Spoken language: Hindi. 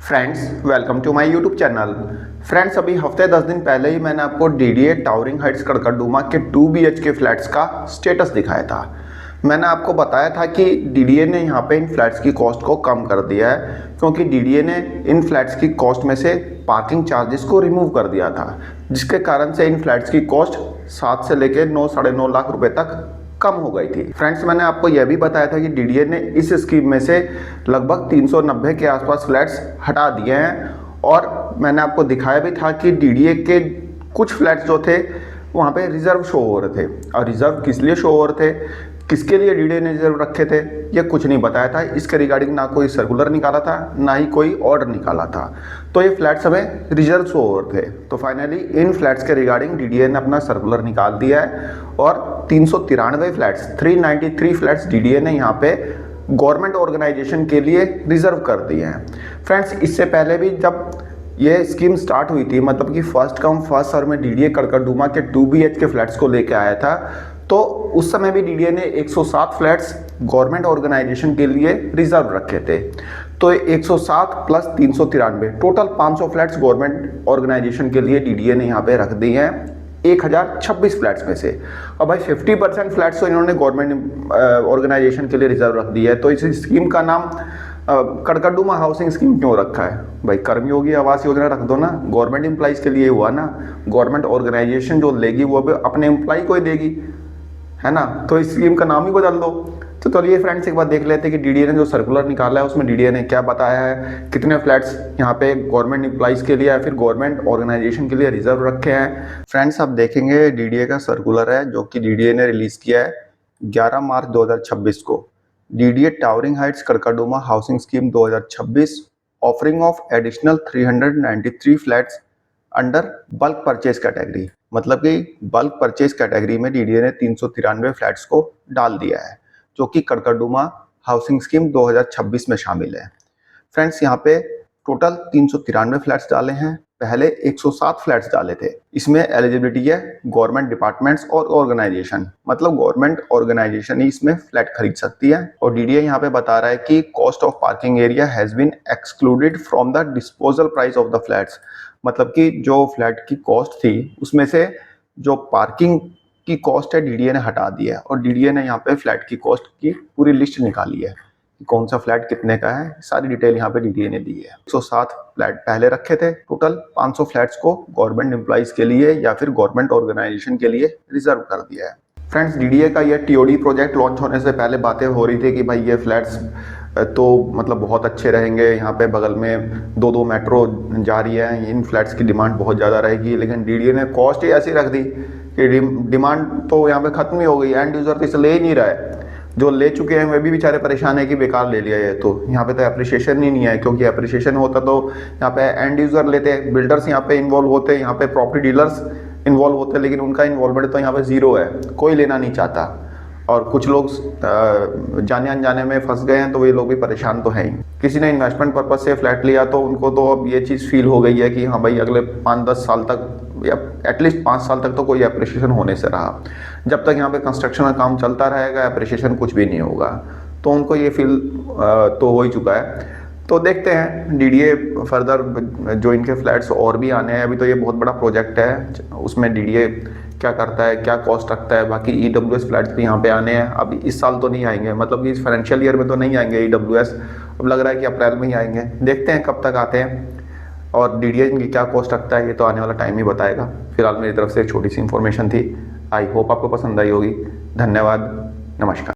Friends welcome to my YouTube channel. Friends अभी हफ्ते 10 दिन पहले ही मैंने आपको डीडीए टावरिंग हाइट्स कड़कड़डूमा के 2 BHK फ्लैट्स का स्टेटस दिखाया था। मैंने आपको बताया था कि डीडीए ने यहाँ पे इन फ्लैट्स की कॉस्ट को कम कर दिया है, क्योंकि डीडीए ने इन फ्लैट्स की कॉस्ट में से पार्किंग चार्जेस को रिमूव कर दिया था, जिसके कारण से इन फ्लैट्स की कॉस्ट 7 से लेकर 9 साढ़े 9 लाख रुपए तक कम हो गई थी। फ्रेंड्स मैंने आपको यह भी बताया था कि डीडीए ने इस स्कीम में से लगभग 390 के आसपास फ्लैट्स हटा दिए हैं, और मैंने आपको दिखाया भी था कि डीडीए के कुछ फ्लैट्स जो थे वहाँ पे रिजर्व शो हो रहे थे, और रिजर्व किस लिए शो हो रहे थे, किसके लिए डीडीए ने रिजर्व रखे थे, ये कुछ नहीं बताया था। इसके रिगार्डिंग ना कोई सर्कुलर निकाला था, ना ही कोई ऑर्डर निकाला था, तो ये फ्लैट्स हमें रिजर्व शो हो रहे थे। तो फाइनली इन फ्लैट्स के रिगार्डिंग डीडीए ने अपना सर्कुलर निकाल दिया है, और 393 फ्लैट्स 393 फ्लैट्स डीडीए ने यहाँ पे गवर्नमेंट ऑर्गेनाइजेशन के लिए रिजर्व कर दिए हैं। फ्रेंड्स इससे पहले भी जब ये स्कीम स्टार्ट हुई थी, मतलब कि फर्स्ट कम फर्स्ट सर्व में डीडीए कड़कड़डूमा के 2 BHK फ्लैट्स को लेके आया था, तो उस समय भी डीडीए ने 107 फ्लैट्स गवर्नमेंट ऑर्गेनाइजेशन के लिए रिजर्व रखे थे। तो 107 plus 393 total 500 flats government organisation के लिए डीडीए ने यहाँ पे रख दिए हैं 1026 फ्लैट्स में से। और भाई 50% फ्लैट्स तो इन्होंने गवर्नमेंट ऑर्गेनाइजेशन के लिए रिजर्व रख दिया है। तो इस स्कीम का नाम कड़कड़डूमा हाउसिंग स्कीम क्यों रखा है भाई? कर्मयोगी आवास योजना रख दो ना, गवर्नमेंट एम्प्लॉइज के लिए हुआ ना। गवर्नमेंट ऑर्गेनाइजेशन जो लेगी वो अपने एम्प्लॉय को ही देगी, है ना। तो इस स्कीम का नाम ही बदल दो। तो चलिए फ्रेंड्स एक बार देख लेते हैं कि डीडीए ने जो सर्कुलर निकाला है उसमें डीडीए ने क्या बताया है, कितने फ्लैट्स यहाँ पे गवर्नमेंट एम्प्लॉइज के लिए या फिर गवर्नमेंट ऑर्गेनाइजेशन के लिए रिजर्व रखे हैं। फ्रेंड्स आप देखेंगे डीडीए का सर्कुलर है जो कि डीडीए ने रिलीज किया है 11 मार्च 2026 को। DDA towering Heights Karkardooma housing scheme 2026 offering of additional 393 flats under bulk purchase category. मतलब कि बल्क परचेज कैटेगरी में डीडीए ने 393 फ्लैट्स को डाल दिया है, जो कि कड़कड़डूमा हाउसिंग स्कीम 2026 में शामिल है। फ्रेंड्स यहाँ पे टोटल 393 फ्लैट्स डाले हैं, पहले 107 फ्लैट्स डाले थे। इसमें एलिजिबिलिटी है गवर्नमेंट डिपार्टमेंट्स और ऑर्गेनाइजेशन, मतलब गवर्नमेंट ऑर्गेनाइजेशन ही इसमें फ्लैट खरीद सकती है। और डीडीए यहाँ पे बता रहा है कि cost of parking area has been excluded from the disposal price of the flats. मतलब कि जो फ्लैट की कॉस्ट थी उसमें से जो पार्किंग की कॉस्ट है डीडीए ने हटा दिया है, और डीडीए ने यहाँ पे फ्लैट की कॉस्ट की पूरी लिस्ट निकाली है कि कौन सा फ्लैट कितने का है, सारी डिटेल यहाँ पे डीडीए ने दी है। 107 फ्लैट पहले रखे थे, टोटल 500 फ्लैट्स को गवर्नमेंट एम्प्लॉइज के लिए या फिर गवर्नमेंट ऑर्गेनाइजेशन के लिए रिजर्व कर दिया है। फ्रेंड्स डीडीए का यह टीओडी प्रोजेक्ट लॉन्च होने से पहले बातें हो रही थी कि भाई ये फ्लैट्स तो मतलब बहुत अच्छे रहेंगे, यहाँ पे बगल में 2 मेट्रो जा रही है, इन फ्लैट्स की डिमांड बहुत ज़्यादा रहेगी। लेकिन डीडीए ने कॉस्ट ही ऐसी रख दी कि डिमांड तो यहाँ पे ख़त्म ही हो गई, एंड यूज़र तो इसे ले ही नहीं रहा है। जो ले चुके हैं वे भी बेचारे परेशान है कि बेकार ले लिया है। तो यहाँ पे तो एप्रिसिएशन ही नहीं है, क्योंकि एप्रिसिएशन होता तो यहाँ पे एंड यूज़र लेते, बिल्डर्स यहाँ पे इन्वॉल्व होते, यहाँ पे प्रॉपर्टी डीलर्स इन्वॉल्व होते, लेकिन उनका इन्वॉल्वमेंट तो यहाँ पे ज़ीरो है, कोई लेना नहीं चाहता। और कुछ लोग जाने अनजाने में फंस गए हैं, तो वे लोग भी परेशान तो हैं ही। किसी ने इन्वेस्टमेंट पर्पज से फ्लैट लिया तो उनको तो अब ये चीज़ फील हो गई है कि हाँ भाई अगले 5-10 साल तक या एटलीस्ट 5 साल तक तो कोई अप्रिशिएशन होने से रहा। जब तक यहाँ पे कंस्ट्रक्शन का काम चलता रहेगा अप्रिशिएशन कुछ भी नहीं होगा। तो उनको ये फील तो हो ही चुका है। तो देखते हैं डीडीए फर्दर जो इनके फ्लैट्स और भी आने हैं। अभी तो ये बहुत बड़ा प्रोजेक्ट है, उसमें डीडीए क्या करता है, क्या कॉस्ट रखता है। बाकी ईडब्ल्यूएस फ्लैट्स भी यहाँ पे आने हैं, अभी इस साल तो नहीं आएंगे, मतलब कि इस फाइनेंशियल ईयर में तो नहीं आएंगे ईडब्ल्यूएस। अब लग रहा है कि अप्रैल में ही आएंगे, देखते हैं कब तक आते हैं और डीडीए इनकी क्या कॉस्ट रखता है, ये तो आने वाला टाइम ही बताएगा। फिलहाल मेरी तरफ से एक छोटी सी इन्फॉर्मेशन थी, आई होप आपको पसंद आई होगी। धन्यवाद, नमस्कार।